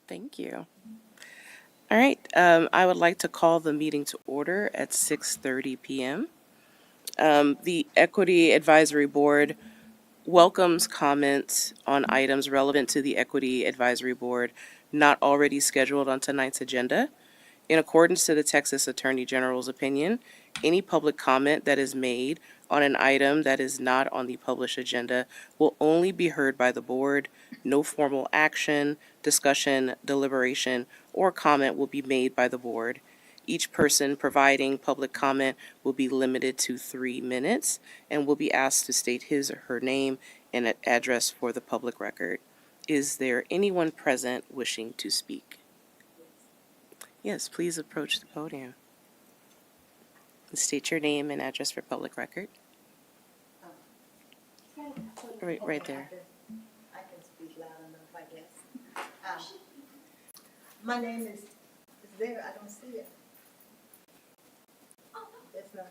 Thank you. All right. I would like to call the meeting to order at 6:30 p.m. The Equity Advisory Board welcomes comments on items relevant to the Equity Advisory Board not already scheduled on tonight's agenda. In accordance to the Texas Attorney General's opinion, any public comment that is made on an item that is not on the published agenda will only be heard by the board. No formal action, discussion, deliberation, or comment will be made by the board. Each person providing public comment will be limited to 3 minutes and will be asked to state his or her name and address for the public record. Is there anyone present wishing to speak? Yes, please approach the podium. State your name and address for public record. Right there. I can speak loud enough, I guess. My name is there, I don't see it. It's not.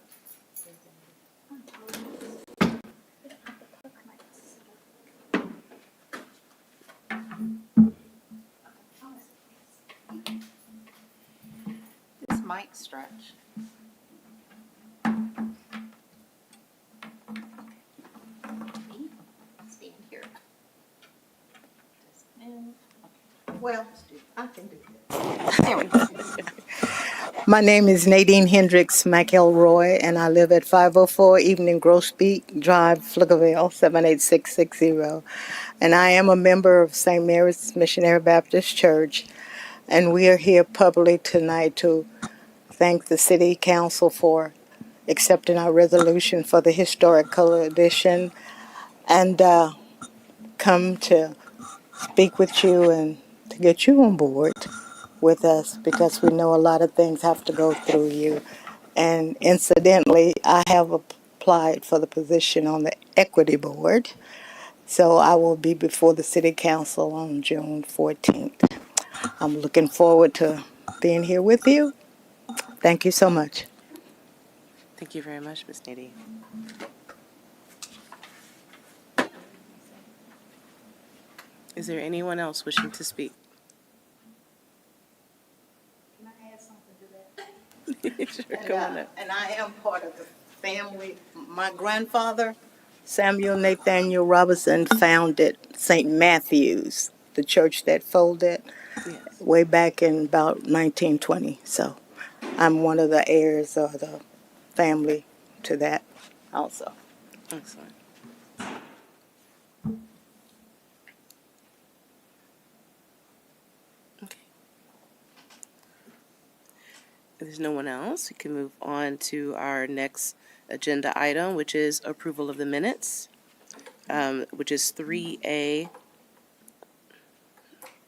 This mic stretch. Stand here. Just move. Well, I can do that. There we go. My name is Nadine Hendricks McElroy, and I live at 504 Evening Grosbeak Drive, Pflugerville, 78660. And I am a member of St. Mary's Missionary Baptist Church, and we are here publicly tonight to thank the City Council for accepting our resolution for the Historic Color Edition, and come to speak with you and to get you on board with us, because we know a lot of things have to go through you. And incidentally, I have applied for the position on the Equity Board, so I will be before the City Council on June 14th. I'm looking forward to being here with you. Thank you so much. Thank you very much, Ms. Nadine. Is there anyone else wishing to speak? Can I add something to that? Sure, come on up. And I am part of the family. My grandfather, Samuel Nathaniel Robinson, founded St. Matthew's, the church that folded Yes. way back in about 1920. So I'm one of the heirs of the family to that also. Excellent. Okay. If there's no one else, we can move on to our next agenda item, which is approval of the minutes, which is 3A.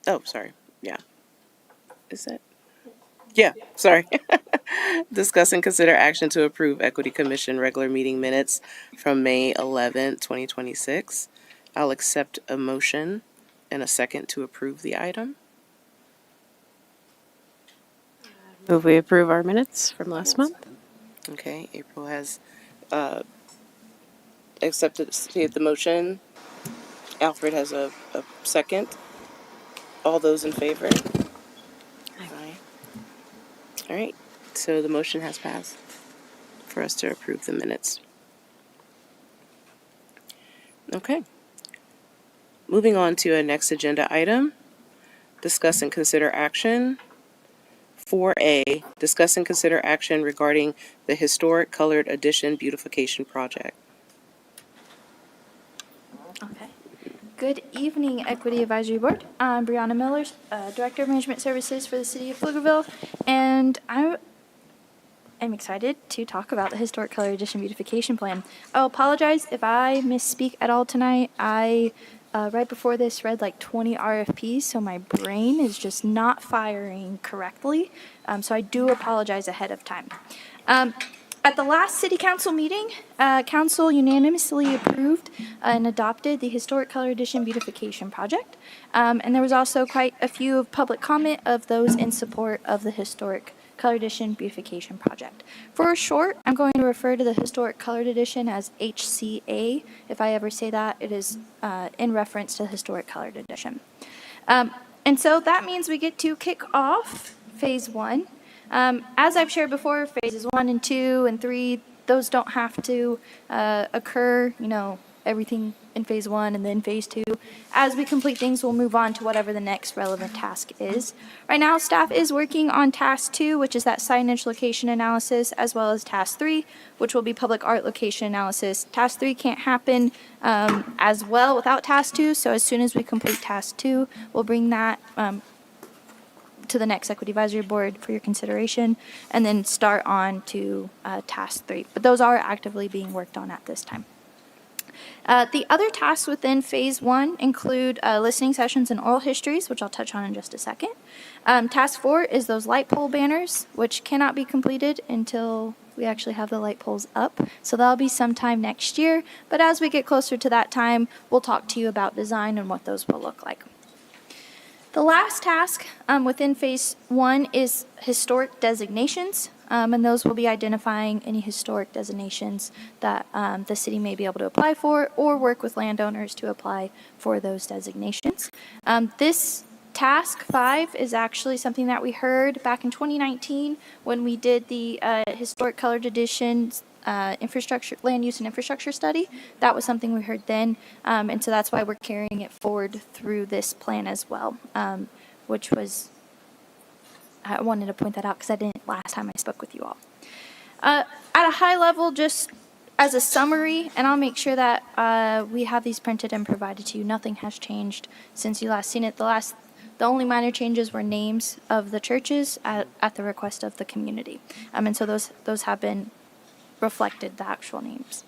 Oh, sorry. Yeah. Is that? Yeah, sorry. Discuss and consider action to approve Equity Commission regular meeting minutes from May 11th, 2026. I'll accept a motion and a second to approve the item. Move we approve our minutes from last month. Okay, April has accepted the motion. Alfred has a second. All those in favor? Aye. All right, so the motion has passed for us to approve the minutes. Okay. Moving on to our next agenda item, discuss and consider action. 4A, discuss and consider action regarding the Historic Colored Addition Beautification Project. Okay. Good evening, Equity Advisory Board. I'm Brianna Miller, Director of Management Services for the City of Pflugerville, and I am excited to talk about the Historic Color Addition Beautification Plan. I'll apologize if I misspeak at all tonight. I, right before this, read like 20 RFPs, so my brain is just not firing correctly, so I do apologize ahead of time. At the last City Council meeting, Council unanimously approved and adopted the Historic Color Addition Beautification Project. And there was also quite a few public comment of those in support of the Historic Color Addition Beautification Project. For short, I'm going to refer to the Historic Colored Edition as HCA. If I ever say that, it is in reference to the Historic Colored Edition. And so that means we get to kick off phase 1. As I've shared before, phases 1 and 2 and 3, those don't have to occur, everything in phase 1 and then phase 2. As we complete things, we'll move on to whatever the next relevant task is. Right now, staff is working on task 2, which is that signage location analysis, as well as task 3, which will be public art location analysis. Task 3 can't happen as well without task 2, so as soon as we complete task 2, we'll bring that to the next Equity Advisory Board for your consideration, and then start on to task 3. But those are actively being worked on at this time. The other tasks within phase 1 include listening sessions and oral histories, which I'll touch on in just a second. Task 4 is those light pole banners, which cannot be completed until we actually have the light poles up. So that'll be sometime next year. But as we get closer to that time, we'll talk to you about design and what those will look like. The last task within phase 1 is historic designations, and those will be identifying any historic designations that the city may be able to apply for, or work with landowners to apply for those designations. This task 5 is actually something that we heard back in 2019 when we did the historic colored editions infrastructure, land use and infrastructure study. That was something we heard then, and so that's why we're carrying it forward through this plan as well, which was, I wanted to point that out because I didn't last time I spoke with you all. At a high level, just as a summary, and I'll make sure that we have these printed and provided to you, nothing has changed since you last seen it. The only minor changes were names of the churches at the request of the community, and so those have been reflected, the actual names.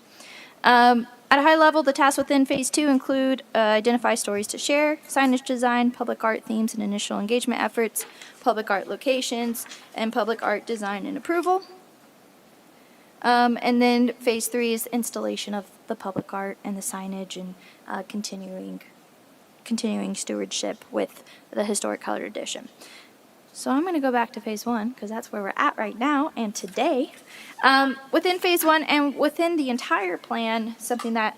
At a high level, the tasks within phase 2 include identify stories to share, signage design, public art themes and initial engagement efforts, public art locations, and public art design and approval. And then phase 3 is the installation of the public art and the signage, and continuing stewardship with the historic colored edition. So I'm going to go back to phase 1 because that's where we're at right now and today. Within phase 1 and within the entire plan, something that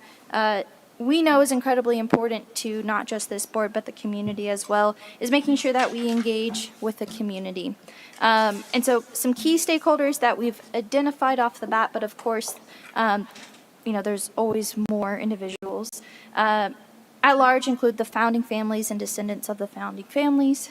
we know is incredibly important to not just this board but the community as well, is making sure that we engage with the community. And so some key stakeholders that we've identified off the bat, but of course, there's always more individuals. At large include the founding families and descendants of the founding families,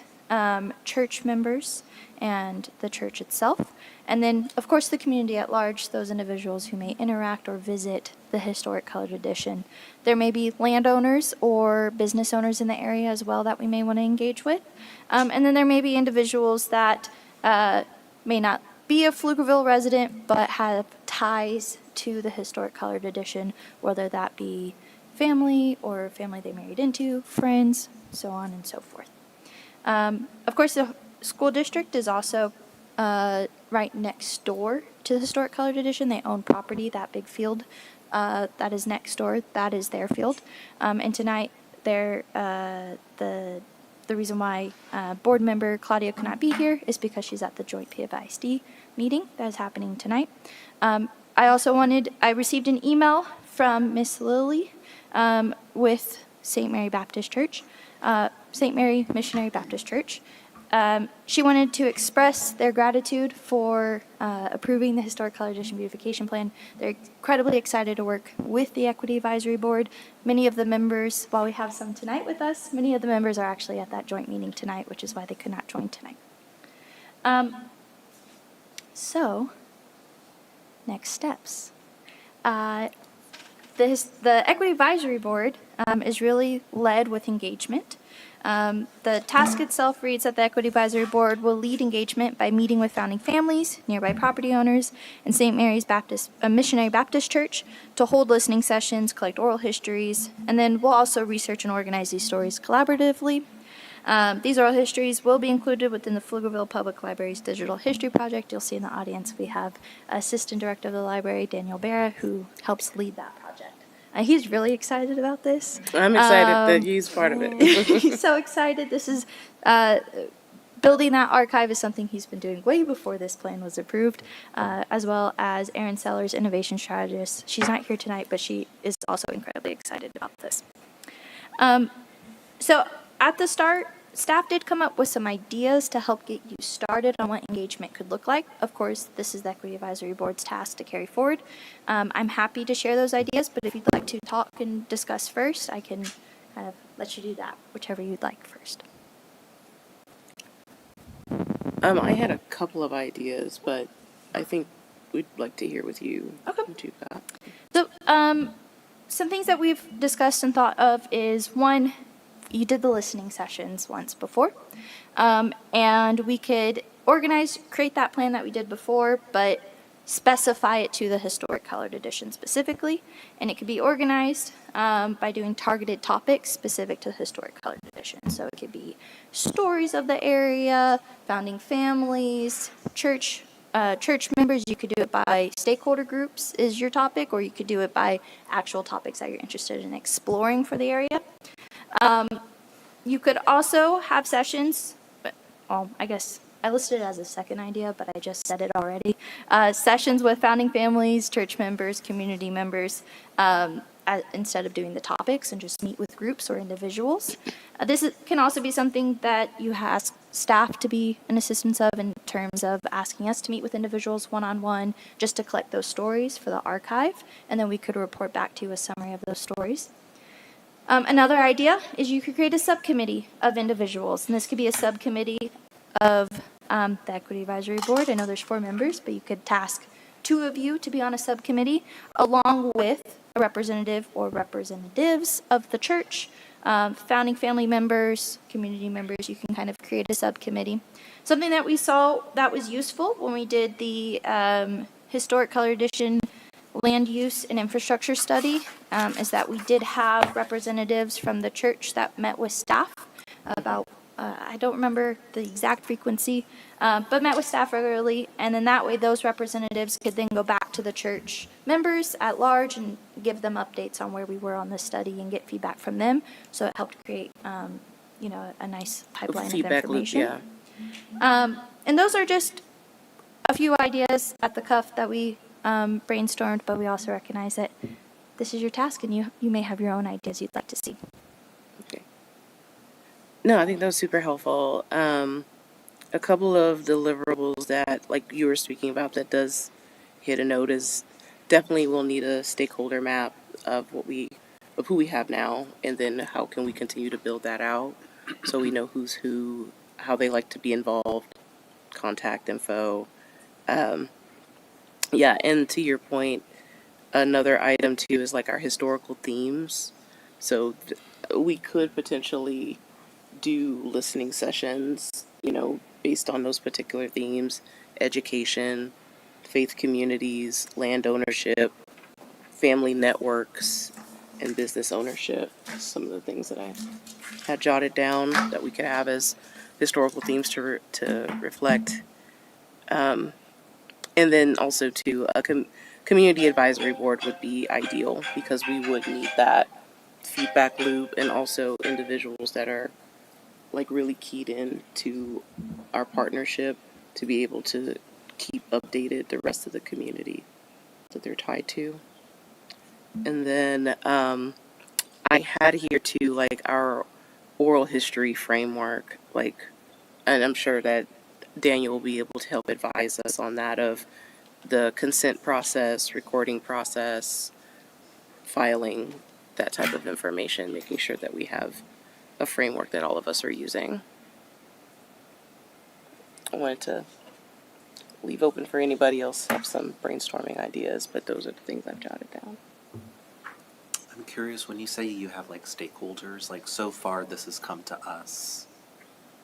church members, and the church itself. And then, of course, the community at large, those individuals who may interact or visit the historic colored edition. There may be landowners or business owners in the area as well that we may want to engage with. And then there may be individuals that may not be a Pflugerville resident but have ties to the historic colored edition, whether that be family or family they married into, friends, so on and so forth. Of course, the school district is also right next door to the historic colored edition. They own property, that big field that is next door, that is their field. And tonight, the reason why board member Claudia could not be here is because she's at the joint PFISD meeting that is happening tonight. I received an email from Miss Lily with St. Mary Baptist Church. St. Mary Missionary Baptist Church. She wanted to express their gratitude for approving the Historic Color Edition Beautification Plan. They're incredibly excited to work with the Equity Advisory Board. Many of the members, while we have some tonight with us, many of the members are actually at that joint meeting tonight, which is why they could not join tonight. So, next steps. The Equity Advisory Board is really led with engagement. The task itself reads that the Equity Advisory Board will lead engagement by meeting with founding families, nearby property owners, and St. Mary's Missionary Baptist Church to hold listening sessions, collect oral histories, and then we'll also research and organize these stories collaboratively. These oral histories will be included within the Pflugerville Public Library's Digital History Project. You'll see in the audience we have Assistant Director of the Library, Daniel Barra, who helps lead that project. He's really excited about this. I'm excited that he's part of it. He's so excited. This is building that archive is something he's been doing way before this plan was approved, as well as Erin Sellers, innovation strategist. She's not here tonight, but she is also incredibly excited about this. So at the start, staff did come up with some ideas to help get you started on what engagement could look like. Of course, this is the Equity Advisory Board's task to carry forward. I'm happy to share those ideas, but if you'd like to talk and discuss first, I can kind of let you do that, whichever you'd like first. I had a couple of ideas, but I think we'd like to hear with you. Okay. What you've got. So, some things that we've discussed and thought of is one, you did the listening sessions once before, and we could create that plan that we did before, but specify it to the historic colored edition specifically, and it could be organized by doing targeted topics specific to the historic colored edition. So it could be stories of the area, founding families, church members. You could do it by stakeholder groups is your topic, or you could do it by actual topics that you're interested in exploring for the area. You could also have sessions, I guess I listed it as a second idea, but I just said it already. Sessions with founding families, church members, community members, instead of doing the topics, and just meet with groups or individuals. Can also be something that you ask staff to be an assistance of, in terms of asking us to meet with individuals one-on-one, just to collect those stories for the archive, and then we could report back to you a summary of those stories. Another idea is you could create a subcommittee of individuals, and this could be a subcommittee of the Equity Advisory Board. I know there's 4 members, but you could task 2 of you to be on a subcommittee, along with a representative or representatives of the church, founding family members, community members. You can kind of create a subcommittee. Something that we saw that was useful when we did the Historic Color Edition land use and infrastructure study is that we did have representatives from the church that met with staff about, I don't remember the exact frequency, but met with staff regularly, and then that way those representatives could then go back to the church members at large and give them updates on where we were on the study and get feedback from them. So it helped create, a nice pipeline of Feedback loop, information. yeah. And those are just a few ideas at the cuff that we brainstormed, but we also recognize that this is your task, and you may have your own ideas you'd like to see. Okay. No, I think that was super helpful. A couple of deliverables that, like you were speaking about, that does hit a note is definitely we'll need a stakeholder map of who we have now, and then how can we continue to build that out so we know who's who, how they like to be involved, contact info. Yeah, and to your point, another item too is like our historical themes. So we could potentially do listening sessions, based on those particular themes: education, faith communities, land ownership, family networks, and business ownership. Some of the things that I had jotted down that we could have as historical themes to reflect. And then also to a community advisory board would be ideal, because we would need that feedback loop, and also individuals that are like really keyed in to our partnership to be able to keep updated the rest of the community that they're tied to. And then I had here too, like, our oral history framework, and I'm sure that Daniel will be able to help advise us on that, of the consent process, recording process, filing, that type of information, making sure that we have a framework that all of us are using. I wanted to leave open for anybody else to have some brainstorming ideas, but those are the things I've jotted down. I'm curious, when you say you have stakeholders, so far this has come to us.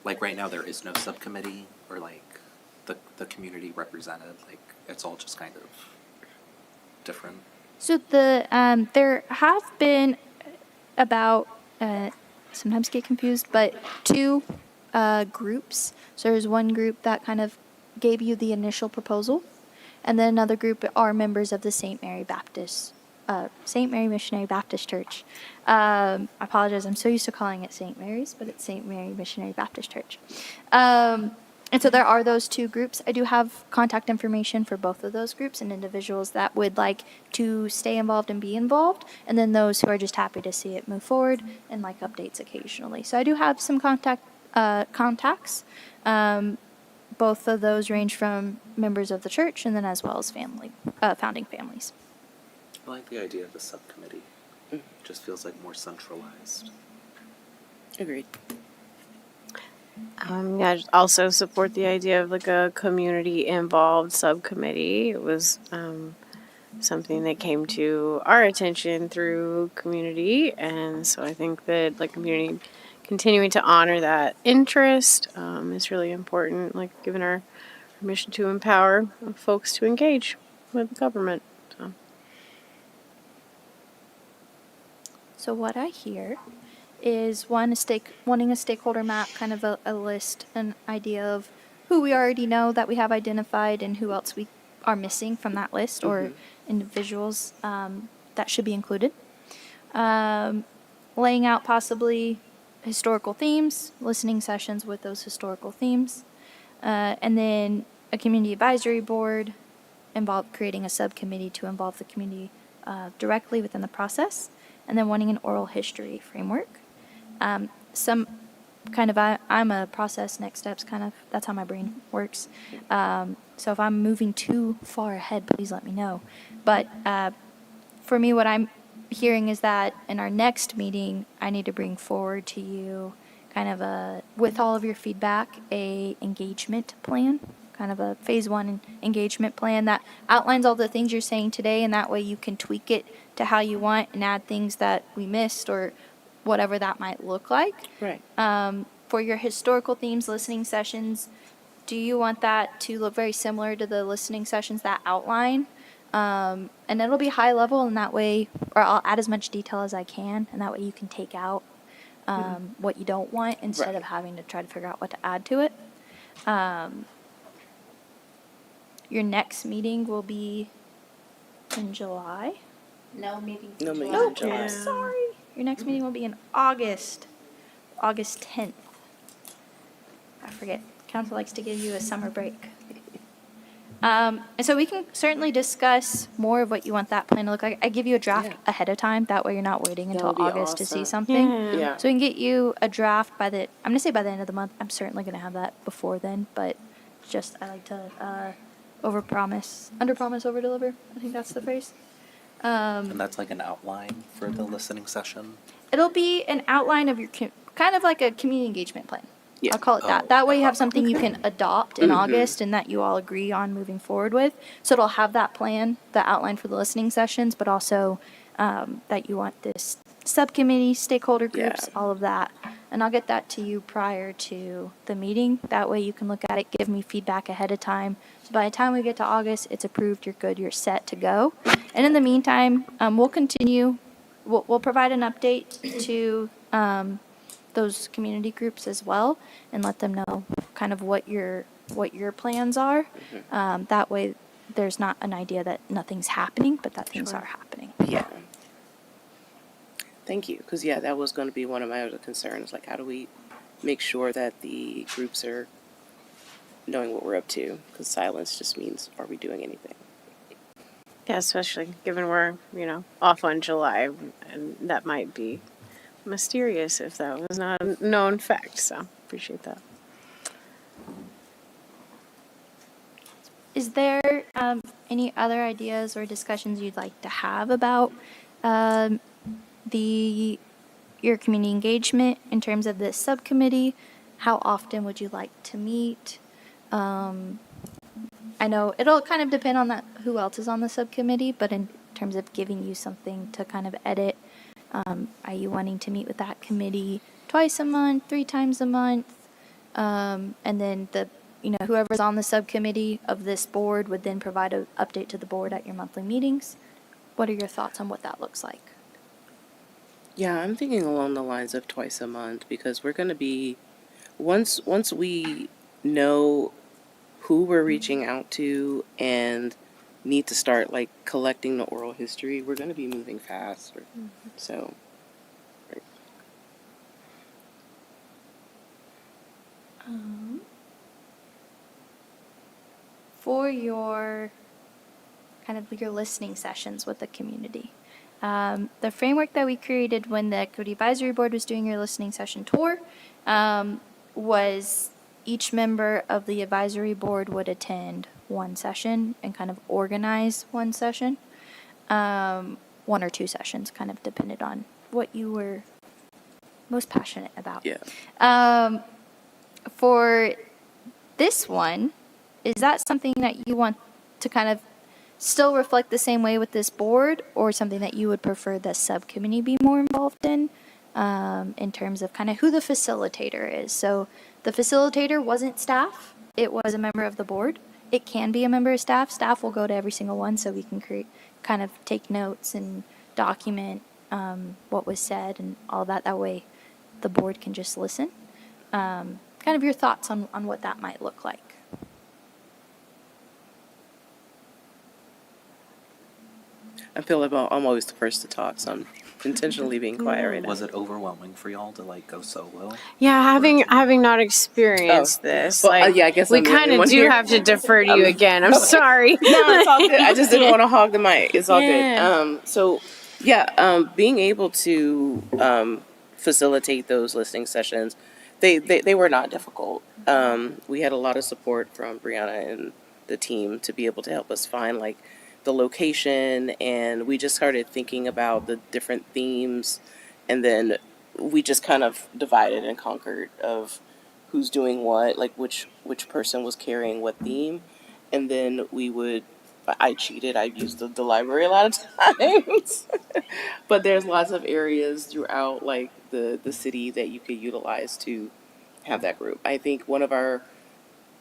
Right now there is no subcommittee or the community represented. It's all just kind of different. So there have been about, sometimes get confused, but 2 groups. So there's one group that kind of gave you the initial proposal, and then another group are members of the St. Mary Missionary Baptist Church. I apologize, I'm so used to calling it St. Mary's, but it's St. Mary Missionary Baptist Church. And so there are those two groups. I do have contact information for both of those groups and individuals that would like to stay involved and be involved, and then those who are just happy to see it move forward and like updates occasionally. So I do have some contacts. Both of those range from members of the church and then as well as founding families. I like the idea of a subcommittee. Just feels like more centralized. Agreed. Yeah, I also support the idea of like a community involved subcommittee. It was something that came to our attention through community, and so I think that like community continuing to honor that interest is really important. Like giving our mission to empower folks to engage with the government. So. So what I hear is wanting a stakeholder map, kind of a list, an idea of who we already know that we have identified and who else we are missing from that list or individuals that should be included. Laying out possibly historical themes, listening sessions with those historical themes, and then a community advisory board, creating a subcommittee to involve the community directly within the process, and then wanting an oral history framework. Some kind of, I'm a process, next steps kind of, that's how my brain works. So if I'm moving too far ahead, please let me know. But for me, what I'm hearing is that in our next meeting, I need to bring forward to you kind of with all of your feedback, a engagement plan, kind of a phase 1 engagement plan that outlines all the things you're saying today, and that way you can tweak it to how you want and add things that we missed or whatever that might look like. Right. For your historical themes listening sessions, do you want that to look very similar to the listening sessions that outline? And it'll be high level, and that way, or I'll add as much detail as I can, and that way you can take out what you don't want instead of having to try to figure out what to add to it. Your next meeting will be in July. No meeting for No meeting July. in July. Yeah. Sorry. Your next meeting will be in August 10th. I forget. Council likes to give you a summer break. And so we can certainly discuss more of what you want that plan to look like. I give you a draft ahead of time. That way you're not waiting That until would be August to see awesome. something. Yeah. So we can get you a draft I'm going to say by the end of the month. I'm certainly going to have that before then, but just I like to under-promise, over-deliver. I think that's the phrase. And that's like an outline for the listening session. It'll be an outline of your, kind of like a community engagement plan. Yeah. I'll call it that. Oh, That way you have something you can adopt in Mhm. August and that you all agree on moving forward with. So it'll have that plan, the outline for the listening sessions, but also that you want this subcommittee, stakeholder groups, Yeah. all of that. And I'll get that to you prior to the meeting. That way you can look at it, give me feedback ahead of time. So by the time we get to August, it's approved, you're good, you're set to go. And in the meantime, we'll continue. We'll provide an update to those community groups as well and let them know kind of what your plans are. That way there's not an idea that nothing's happening, but that things are happening. Yeah. Thank you. Because, yeah, that was going to be one of my other concerns. Like, how do we make sure that the groups are knowing what we're up to? Because silence just means, are we doing anything? Yeah, especially given we're, off on July, and that might be mysterious if that was not a known fact. So appreciate that. Is there any other ideas or discussions you'd like to have about your community engagement in terms of this subcommittee? How often would you like to meet? I know it'll kind of depend on who else is on the subcommittee, but in terms of giving you something to kind of edit, are you wanting to meet with that committee twice a month, 3 times a month? And then whoever's on the subcommittee of this board would then provide an update to the board at your monthly meetings. What are your thoughts on what that looks like? Yeah, I'm thinking along the lines of twice a month because we're going to be, once we know who we're reaching out to and need to start like collecting the oral history, we're going to be moving faster. So, for your kind of your listening sessions with the community. The framework that we created when the Equity Advisory Board was doing your listening session tour was each member of the advisory board would attend one session and kind of organize one session. One or two sessions, kind of depended on what you were most passionate about. Yeah. For this one, is that something that you want to kind of still reflect the same way with this board, or something that you would prefer the subcommittee be more involved in terms of kind of who the facilitator is? So the facilitator wasn't staff, it was a member of the board. It can be a member of staff. Staff will go to every single one so we can kind of take notes and document what was said and all that. That way the board can just listen. Kind of your thoughts on what that might look like. I feel like I'm always the first to talk, so I'm intentionally being quiet right now. Was it overwhelming for y'all to like go solo? Yeah, having not experienced this, Well, like, yeah, I guess we I'm the only kind of one do here. have to defer to you again. I'm sorry. No, it's all good. I just didn't want to hog the mic. It's all Yeah. good. Being able to facilitate those listening sessions, they were not difficult. We had a lot of support from Brianna and the team to be able to help us find like the location, and we just started thinking about the different themes, and then we just kind of divided and conquered of who's doing what, like which person was carrying what theme, and then I cheated. I used the library a lot of times, but there's lots of areas throughout like the city that you could utilize to have that group. I think one of our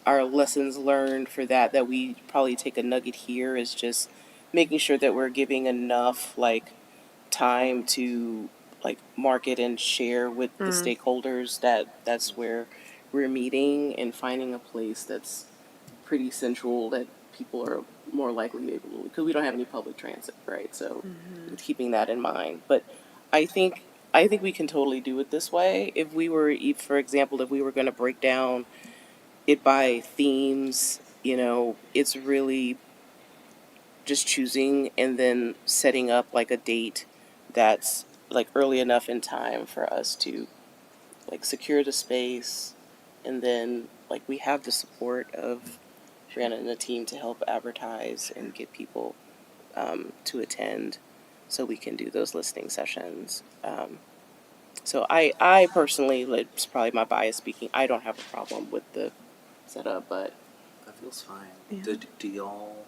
lessons learned for that we probably take a nugget here is just making sure that we're giving enough like time to like market and share with the stakeholders that's where we're meeting, and finding a place that's pretty central that people are more likely to be able to, because we don't have any public transit, right? So keeping that in mind. But I think we can totally do it this way. If we were, for example, if we were going to break down it by themes, it's really just choosing and then setting up like a date that's like early enough in time for us to like secure the space, and then like we have the support of Brianna and the team to help advertise and get people to attend, so we can do those listening sessions. So I personally, like, it's probably my bias speaking, I don't have a problem with the setup, but That feels fine. Yeah. Do y'all?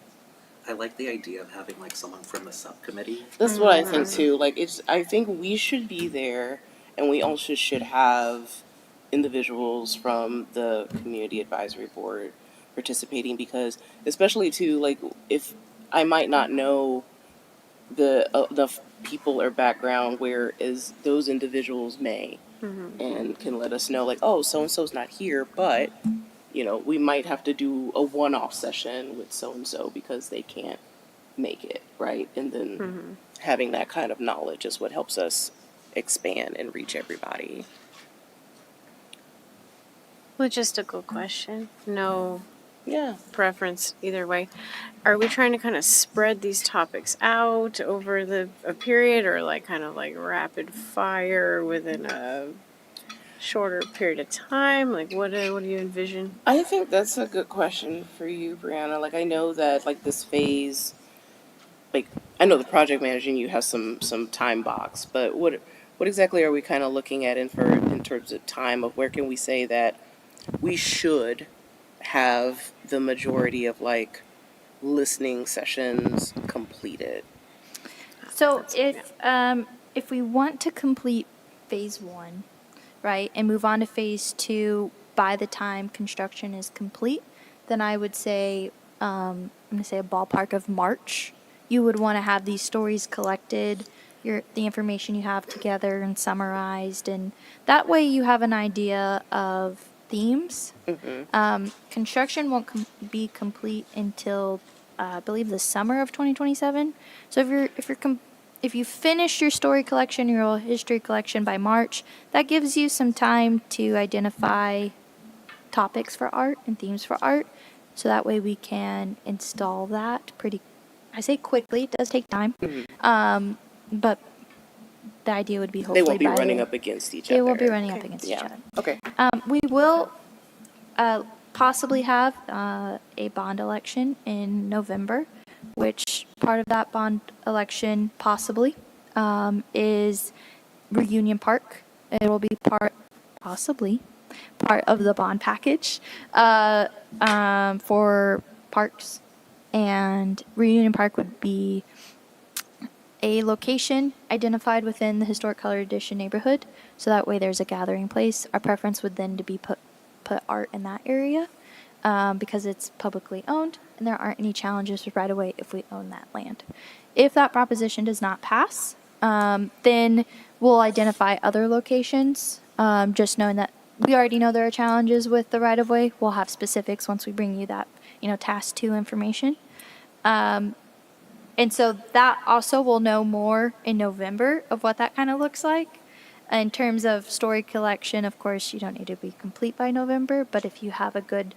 I like the idea of having like someone from the subcommittee. that's what I think too. Like I think we should be there, and we also should have individuals from the community advisory board participating, because especially too, like if I might not know the people or background, whereas those individuals may, and can let us know like, oh, so and so's not here, but we might have to do a one-off session with so and so because they can't make it, right? And then having that kind of knowledge is what helps us expand and reach everybody. Logistical question. No Yeah. preference either way. Are we trying to kind of spread these topics out over a period, or like kind of like rapid fire within a shorter period of time? Like what do you envision? I think that's a good question for you, Brianna. Like I know that like this phase, like I know the project manager in you has some time box, but what exactly are we kind of looking at in terms of time of where can we say that we should have the majority of like listening sessions completed? So if we want to complete phase 1, right, and move on to phase 2 by the time construction is complete, then I would say I'm going to say a ballpark of March. You would want to have these stories collected, the information you have together and summarized, and that way you have an idea of themes. Construction won't be complete until I believe the summer of 2027. So if you finish your story collection, your oral history collection by March, that gives you some time to identify topics for art and themes for art. so that way we can install that I say quickly, it does take time, but the idea would be They hopefully won't be by running the- up against each other. They won't be running up Okay. against each Yeah. other. Okay. We will possibly have a bond election in November, which part of that bond election possibly is Reunion Park. It will be possibly part of the bond package for parks, and Reunion Park would be a location identified within the Historic Colored Edition neighborhood, so that way there's a gathering place. Our preference would then to be put art in that area because it's publicly owned and there aren't any challenges with right-of-way if we own that land. If that proposition does not pass, then we'll identify other locations, just knowing that we already know there are challenges with the right-of-way. We'll have specifics once we bring you that, task 2 information. And so that also we'll know more in November of what that kind of looks like. In terms of story collection, of course, you don't need to be complete by November, but if you have a good,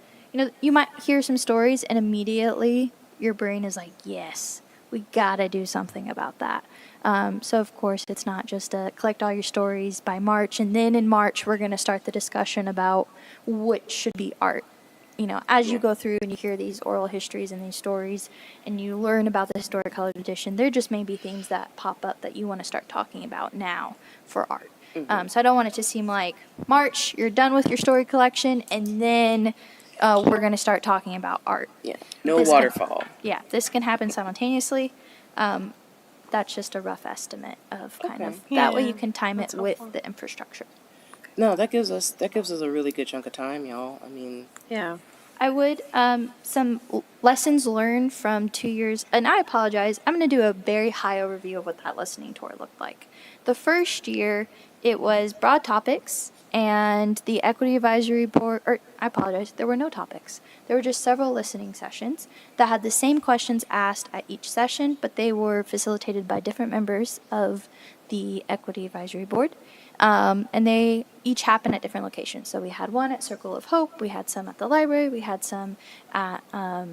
you might hear some stories and immediately your brain is like, yes, we gotta do something about that. So of course, it's not just collect all your stories by March, and then in March, we're gonna start the discussion about which should be art. As you go through and you hear these oral histories and these stories and you learn about the historic colored edition, there just may be themes that pop up that you want to start talking about now for art. So I don't want it to seem like March, you're done with your story collection, and then we're going to start talking about art. Yeah. No This waterfall. This can happen simultaneously. That's just a rough estimate of kind Okay. of, that way Yeah, you can time it that's with helpful. the infrastructure. No, that gives us a really good chunk of time, y'all. I mean, Yeah. I would, some lessons learned from 2 years, and I apologize, I'm going to do a very high overview of what that listening tour looked like. The first year, it was broad topics, and the Equity Advisory Board, or I apologize, there were no topics. There were just several listening sessions that had the same questions asked at each session, but they were facilitated by different members of the Equity Advisory Board. And they each happen at different locations. So we had one at Circle of Hope, we had some at the library, we had some at a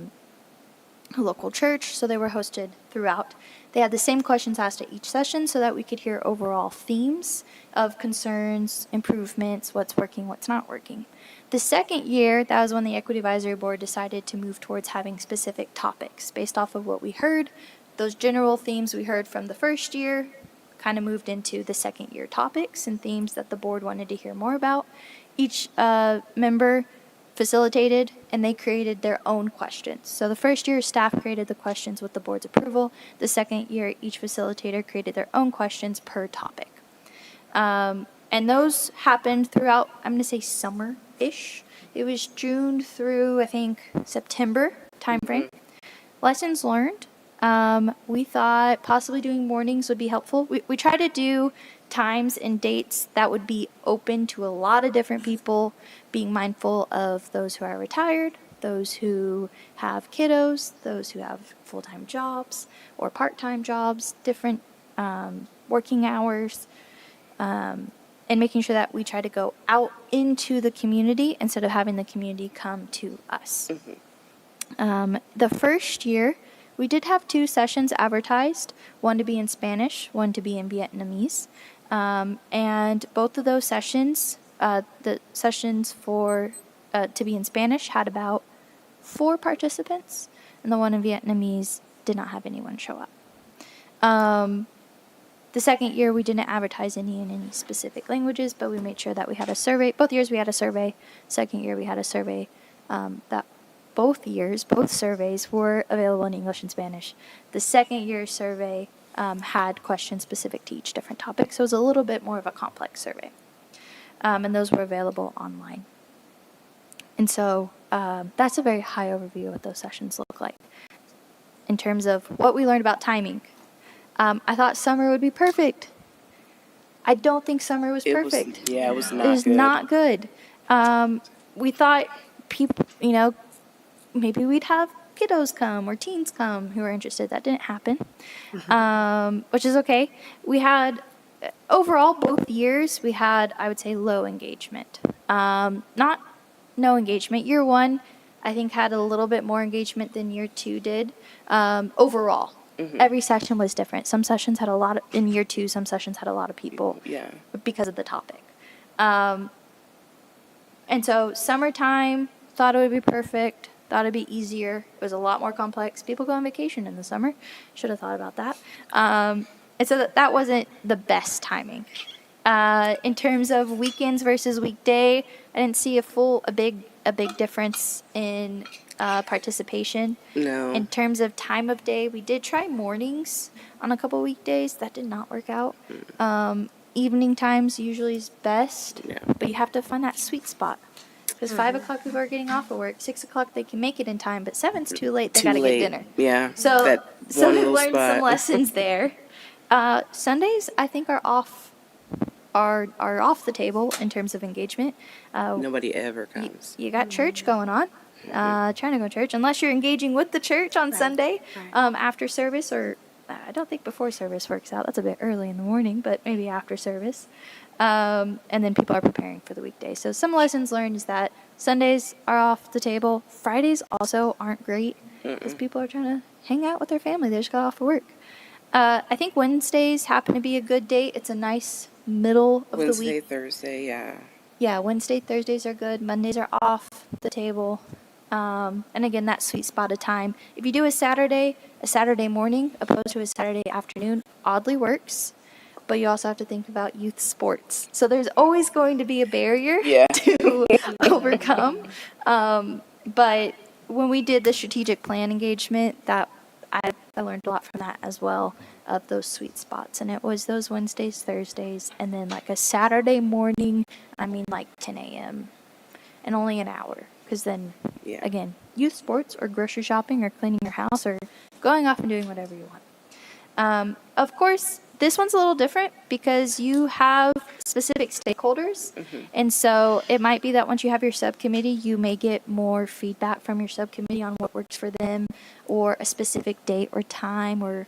local church, so they were hosted throughout. They had the same questions asked at each session so that we could hear overall themes of concerns, improvements, what's working, what's not working. The second year, that was when the Equity Advisory Board decided to move towards having specific topics based off of what we heard. Those general themes we heard from the first year kind of moved into the second year topics and themes that the board wanted to hear more about. Each member facilitated and they created their own questions. So the first year staff created the questions with the board's approval. The second year each facilitator created their own questions per topic. And those happened throughout, I'm going to say summer-ish. It was June through, I think, September timeframe. Lessons learned. We thought possibly doing mornings would be helpful. We try to do times and dates that would be open to a lot of different people, being mindful of those who are retired, those who have kiddos, those who have full-time jobs or part-time jobs, different working hours, and making sure that we try to go out into the community instead of having the community come to us. The first year, we did have 2 sessions advertised, one to be in Spanish, one to be in Vietnamese. And both of those sessions, the sessions for to be in Spanish had about 4 participants, and the one in Vietnamese did not have anyone show up. The second year, we didn't advertise any in any specific languages, but we made sure that we had a survey. Both years we had a survey. Second year we had a survey that both surveys were available in English and Spanish. The second year survey had questions specific to each different topic, so it was a little bit more of a complex survey. And those were available online. And so that's a very high overview of what those sessions look like. In terms of what we learned about timing, I thought summer would be perfect. I don't think summer was perfect. It was not It was good. not good. We thought people, maybe we'd have kiddos come or teens come who are interested. That didn't happen, which is okay. We had, overall, both years, we had, I would say, low engagement. Not no engagement. Year one, I think had a little bit more engagement than year 2 did. Overall, every session was different. Some sessions had a lot of, in year 2, some sessions had a lot of people Yeah. because of the topic. And so summertime, thought it would be perfect, thought it'd be easier. It was a lot more complex. People go on vacation in the summer. Should have thought about that. And so that wasn't the best timing. In terms of weekends versus weekday, I didn't see a big difference in participation. No. In terms of time of day, we did try mornings on a couple weekdays. That did not work out. Evening times usually is best, Yeah. but you have to find that sweet spot. Because 5 o'clock people are getting off of work, 6 o'clock they can make it in time, but 7's too late. They Too got to get late. dinner. Yeah. So that so one we little learned some spot. lessons there. Sundays I think are off the table in terms of engagement. Nobody ever comes. You got church going on. Trying to go to church unless you're engaging with the church on Sunday after service, or I don't think before service works out. That's a bit early in the morning, but maybe after service. And then people are preparing for the weekday. So some lessons learned is that Sundays are off the table. Fridays also aren't great because people are trying to hang out with their family. They just got off of work. I think Wednesdays happen to be a good date. It's a nice middle of the Wednesday, week. Thursday, yeah. Yeah, Wednesday, Thursdays are good. Mondays are off the table. And again, that sweet spot of time. If you do a Saturday morning opposed to a Saturday afternoon, oddly works. But you also have to think about youth sports. So there's always going to be a barrier Yeah. to overcome. But when we did the strategic plan engagement, that I learned a lot from that as well, of those sweet spots. And it was those Wednesdays, Thursdays, and then like a Saturday morning, I mean like 10 a.m. and only an hour. Because then, Yeah. again, youth sports or grocery shopping or cleaning your house or going off and doing whatever you want. Of course, this one's a little different because you have specific stakeholders. And so it might be that once you have your subcommittee, you may get more feedback from your subcommittee on what works for them, or a specific date or time, or,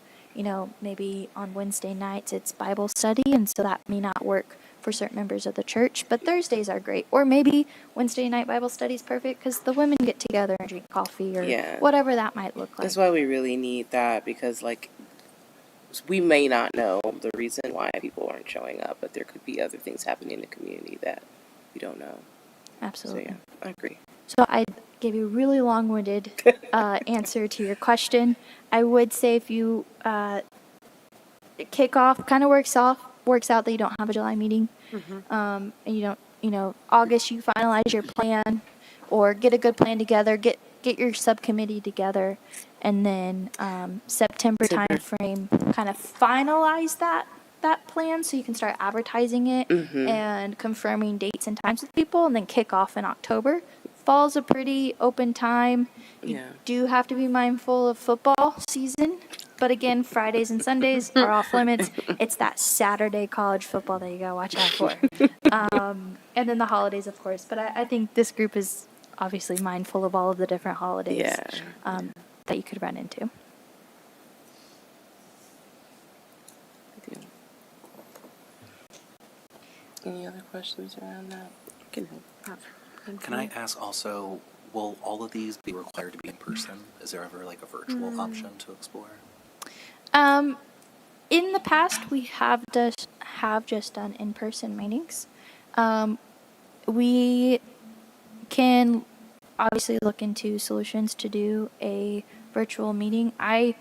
maybe on Wednesday nights it's Bible study, and so that may not work for certain members of the church, but Thursdays are great. Or maybe Wednesday night Bible study is perfect because the women get together and drink coffee, or whatever that might look like. That's why we really need that, because we may not know the reason why people aren't showing up, but there could be other things happening in the community that we don't know. Absolutely. So yeah, I agree. So I gave you a really long-winded answer to your question. I would say if you kick off, kind of works out that you don't have a July meeting, and you don't, August you finalize your plan, or get a good plan together, get your subcommittee together, and then September timeframe, kind of finalize that plan so you can start advertising it and confirming dates and times with people, and then kick off in October. Fall's a pretty open time. You do have to be mindful of football season, but again, Fridays and Sundays are off limits. It's that Saturday college football that you gotta watch out for. And then the holidays, of course. But I think this group is obviously mindful of all of the different holidays that you could run into. Any other questions around that? Can I ask also, will all of these be required to be in person? Is there ever like a virtual option to explore? In the past, we have just done in-person meetings. We can obviously look into solutions to do a virtual meeting. I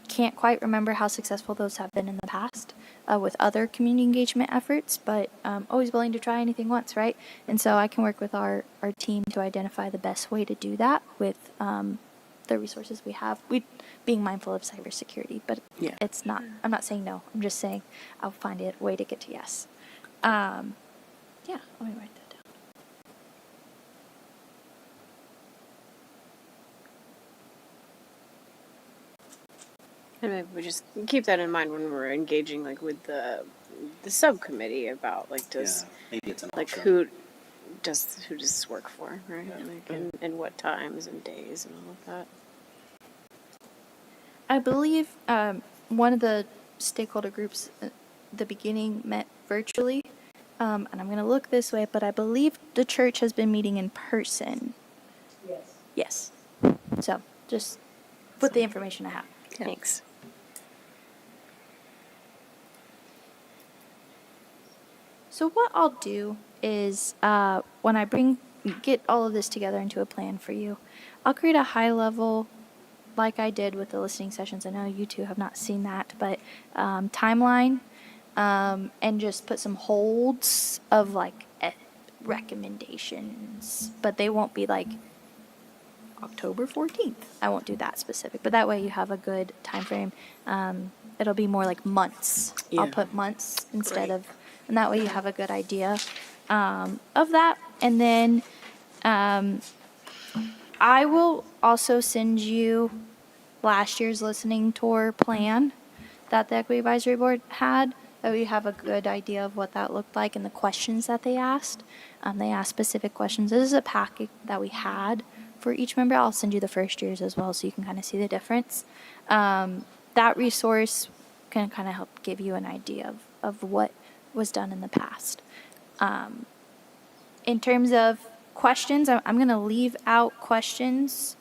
can't quite remember how successful those have been in the past with other community engagement efforts, but always willing to try anything once, right? And so I can work with our team to identify the best way to do that with the resources we have. We being mindful of cybersecurity, but it's not. I'm not saying no. I'm just saying I'll find a way to get to yes. Let me write that down. And maybe we just keep that in mind when we're engaging, like with the subcommittee about does maybe it's an like option. who does this work for, right? And what times and days and all of that. I believe one of the stakeholder groups at the beginning met virtually, and I'm going to look this way, but I believe the church has been meeting in person. Yes. Yes. So just put the information I have. Thanks. So what I'll do is when I get all of this together into a plan for you, I'll create a high level, like I did with the listening sessions. I know you two have not seen that, but timeline, and just put some holds of like recommendations, but they won't be like October 14th. I won't do that specific, but that way you have a good time frame. It'll be more like months. I'll Yeah. put months instead Great. of, and that way you have a good idea of that. And then I will also send you last year's listening tour plan that the Equity Advisory Board had. That we have a good idea of what that looked like and the questions that they asked. They asked specific questions. This is a packet that we had for each member. I'll send you the first year's as well so you can kind of see the difference. That resource can kind of help give you an idea of what was done in the past. In terms of questions, I'm going to leave out questions,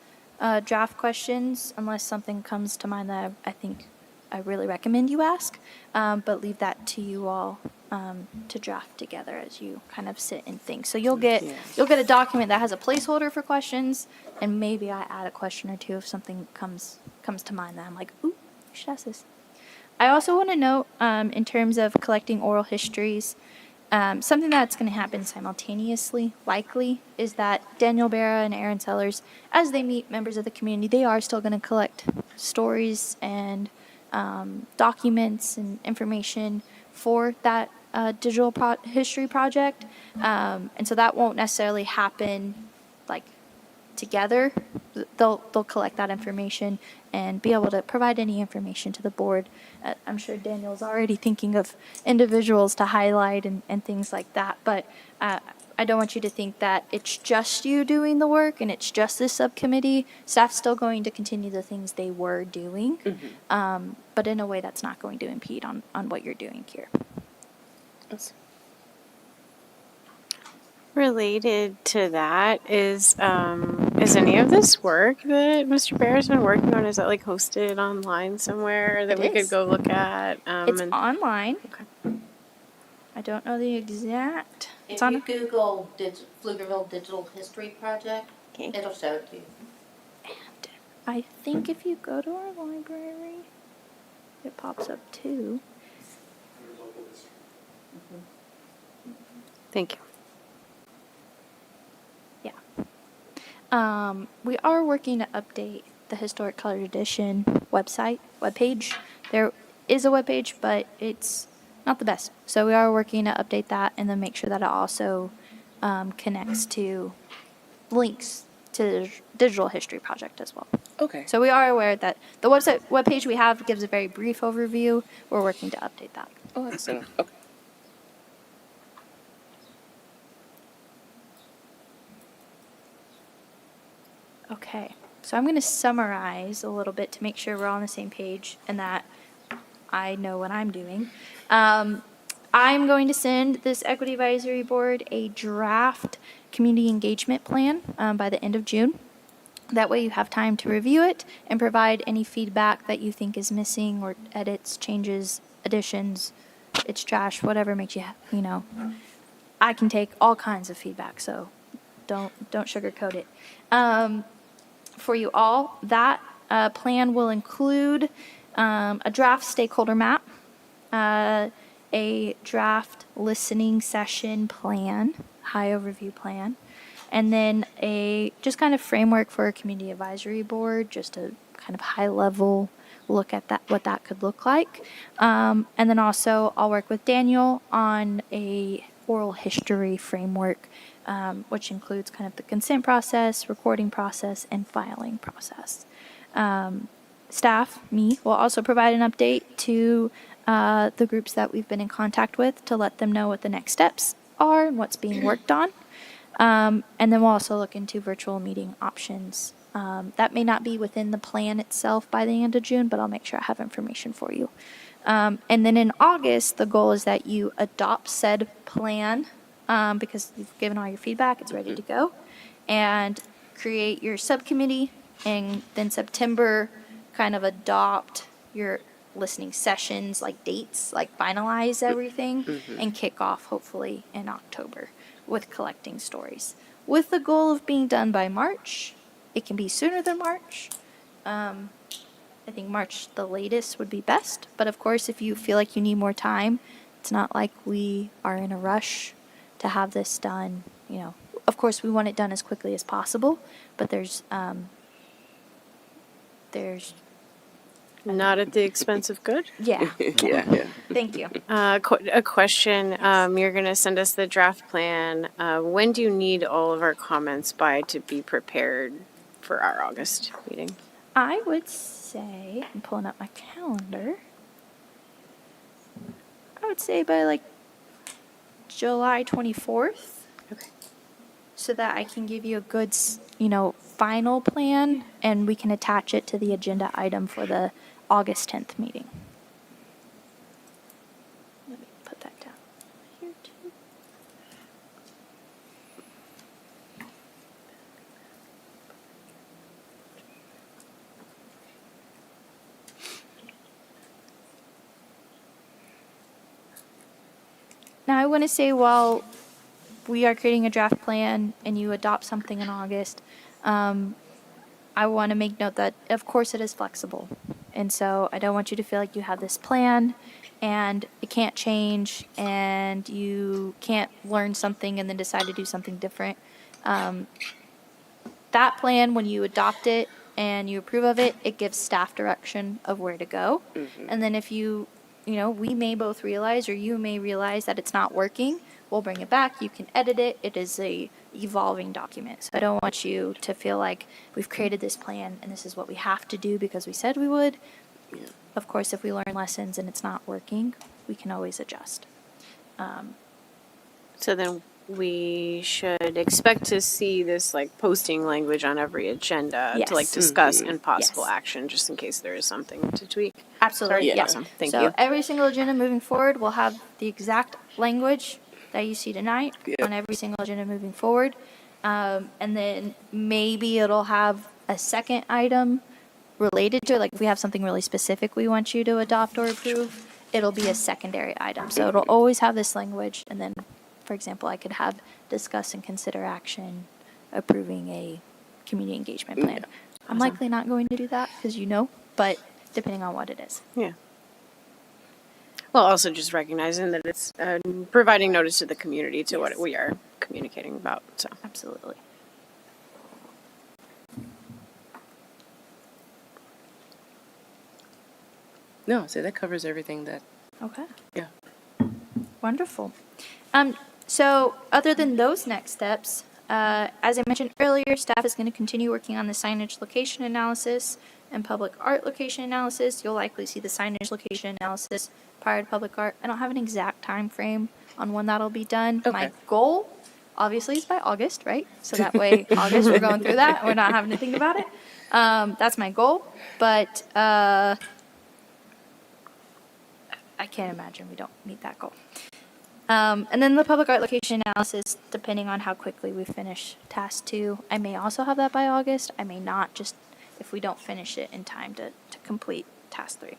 draft questions, unless something comes to mind that I think I really recommend you ask, but leave that to you all to draft together as you kind of sit and think. So you'll get a document that has a placeholder for questions, and maybe I add a question or two if something comes to mind that I'm like, ooh, you should ask this. I also want to note, in terms of collecting oral histories, something that's going to happen simultaneously, likely, is that Daniel Barra and Aaron Sellers, as they meet members of the community, they are still going to collect stories and documents and information for that digital history project. And so that won't necessarily happen like together. They'll collect that information and be able to provide any information to the board. I'm sure Daniel's already thinking of individuals to highlight and things like that, but I don't want you to think that it's just you doing the work and it's just this subcommittee. Staff's still going to continue the things they were doing, but in a way that's not going to impede on what you're doing here. Related to that is any of this work that Mr. Bear's been working on, is that like hosted online somewhere that It we could is. go look at? It's online. Okay. I don't know the exact. If It's on. you Google Pflugerville Digital History Project, Okay. it'll show it to you. I think if you go to our library, it pops up too. Thank you. We are working to update the Historic Color Edition webpage. There is a webpage, but it's not the best. So we are working to update that and then make sure that it also connects to links to the Digital History Project as well. Okay. So we are aware that the webpage we have gives a very brief overview. We're working to update that. Oh, excellent. Okay. Okay, so I'm going to summarize a little bit to make sure we're all on the same page and that I know what I'm doing. I'm going to send this Equity Advisory Board a draft community engagement plan by the end of June. That way you have time to review it and provide any feedback that you think is missing or edits, changes, additions, it's trash, whatever makes you, I can take all kinds of feedback, so don't sugarcoat it. For you all, that plan will include a draft stakeholder map, a draft listening session plan, high overview plan, and then a just kind of framework for a community advisory board, just a kind of high level look at that, what that could look like. And then also I'll work with Daniel on a oral history framework, which includes kind of the consent process, recording process, and filing process. Staff, me, will also provide an update to the groups that we've been in contact with to let them know what the next steps are and what's being worked on. And then we'll also look into virtual meeting options. That may not be within the plan itself by the end of June, but I'll make sure I have information for you. And then in August, the goal is that you adopt said plan because you've given all your feedback, it's ready to go. And create your subcommittee, and then September kind of adopt your listening sessions, like dates, like finalize everything, and kick off hopefully in October with collecting stories. With the goal of being done by March. It can be sooner than March. I think March the latest would be best, but of course, if you feel like you need more time, it's not like we are in a rush to have this done. You know, of course, we want it done as quickly as possible, but there's Not at the expense of good. yeah. Yeah. Thank you. A question. You're going to send us the draft plan. When do you need all of our comments by to be prepared for our August meeting? I would say, I'm pulling up my calendar. I would say by like July 24th. Okay. So that I can give you a good, final plan, and we can attach it to the agenda item for the August 10th meeting. Let me put that down here too. Now I want to say, while we are creating a draft plan and you adopt something in August, I want to make note that, of course, it is flexible. And so I don't want you to feel like you have this plan and it can't change and you can't learn something and then decide to do something different. That plan, when you adopt it and you approve of it, it gives staff direction of where to go. And then if we may both realize, or you may realize, that it's not working, we'll bring it back. You can edit it. It is a evolving document. So I don't want you to feel like we've created this plan and this is what we have to do because we said we would. Yeah. Of course, if we learn lessons and it's not working, we can always adjust. So then we should expect to see this like posting language on every agenda to like Yes. discuss and possible Yes. action, just in case there is something to tweak. Absolutely. Sorry, Yeah. awesome. Thank so you. every single agenda moving forward will have the exact language that you see tonight Yep. on every single agenda moving forward. And then maybe it'll have a second item related to it. Like if we have something really specific we want you to adopt or approve, it'll be a secondary item. So it'll always have this language. And then, for example, I could have discuss and consider action approving a community engagement plan. I'm likely not going to do that because but depending on what it is. Yeah. Well, also just recognizing that it's providing notice to the community to what Yes. we are communicating about. So Absolutely. No, so that covers everything that, Okay. yeah. Wonderful. So other than those next steps, as I mentioned earlier, staff is going to continue working on the signage location analysis and public art location analysis. You'll likely see the signage location analysis prior to public art. I don't have an exact time frame on when that'll be done. My Okay. goal, obviously, is by August, right? So that way, August, we're going through that. We're not having to think about it. That's my goal. But I can't imagine we don't meet that goal. And then the public art location analysis, depending on how quickly we finish task 2. I may also have that by August. I may not, just if we don't finish it in time to complete task 3.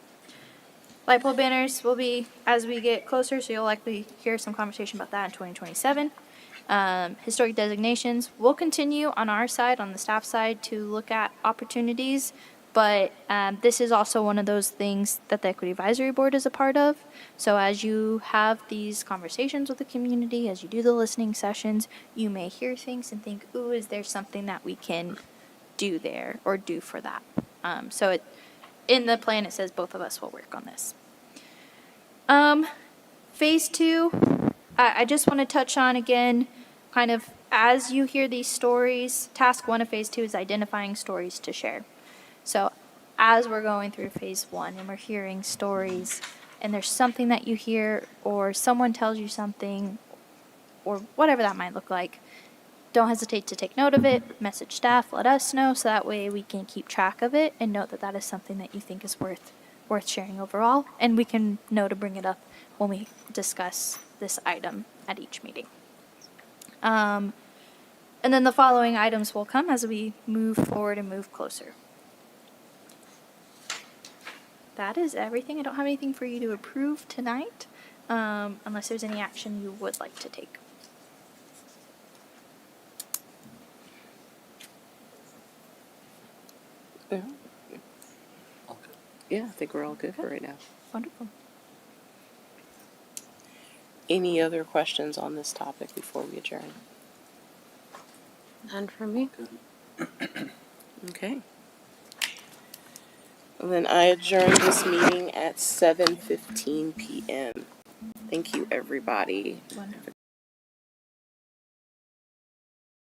Light pole banners will be as we get closer, so you'll likely hear some conversation about that in 2027. Historic designations will continue on our side, on the staff side, to look at opportunities. But this is also one of those things that the Equity Advisory Board is a part of. So as you have these conversations with the community, as you do the listening sessions, you may hear things and think, ooh, is there something that we can do there or do for that? In the plan, it says both of us will work on this. Phase 2, I just want to touch on again, kind of as you hear these stories, task 1 of phase 2 is identifying stories to share. So as we're going through phase 1 and we're hearing stories and there's something that you hear or someone tells you something or whatever that might look like, don't hesitate to take note of it, message staff, let us know, so that way we can keep track of it and note that that is something that you think is worth sharing overall, and we can know to bring it up when we discuss this item at each meeting. And then the following items will come as we move forward and move closer. That is everything. I don't have anything for you to approve tonight, unless there's any action you would like to take. Yeah, Okay. yeah, I think we're all good for right now. Wonderful. Any other questions on this topic before we adjourn? None for me. Okay. Well, then I adjourn this meeting at 7:15 p.m. Thank you, everybody. Wonderful.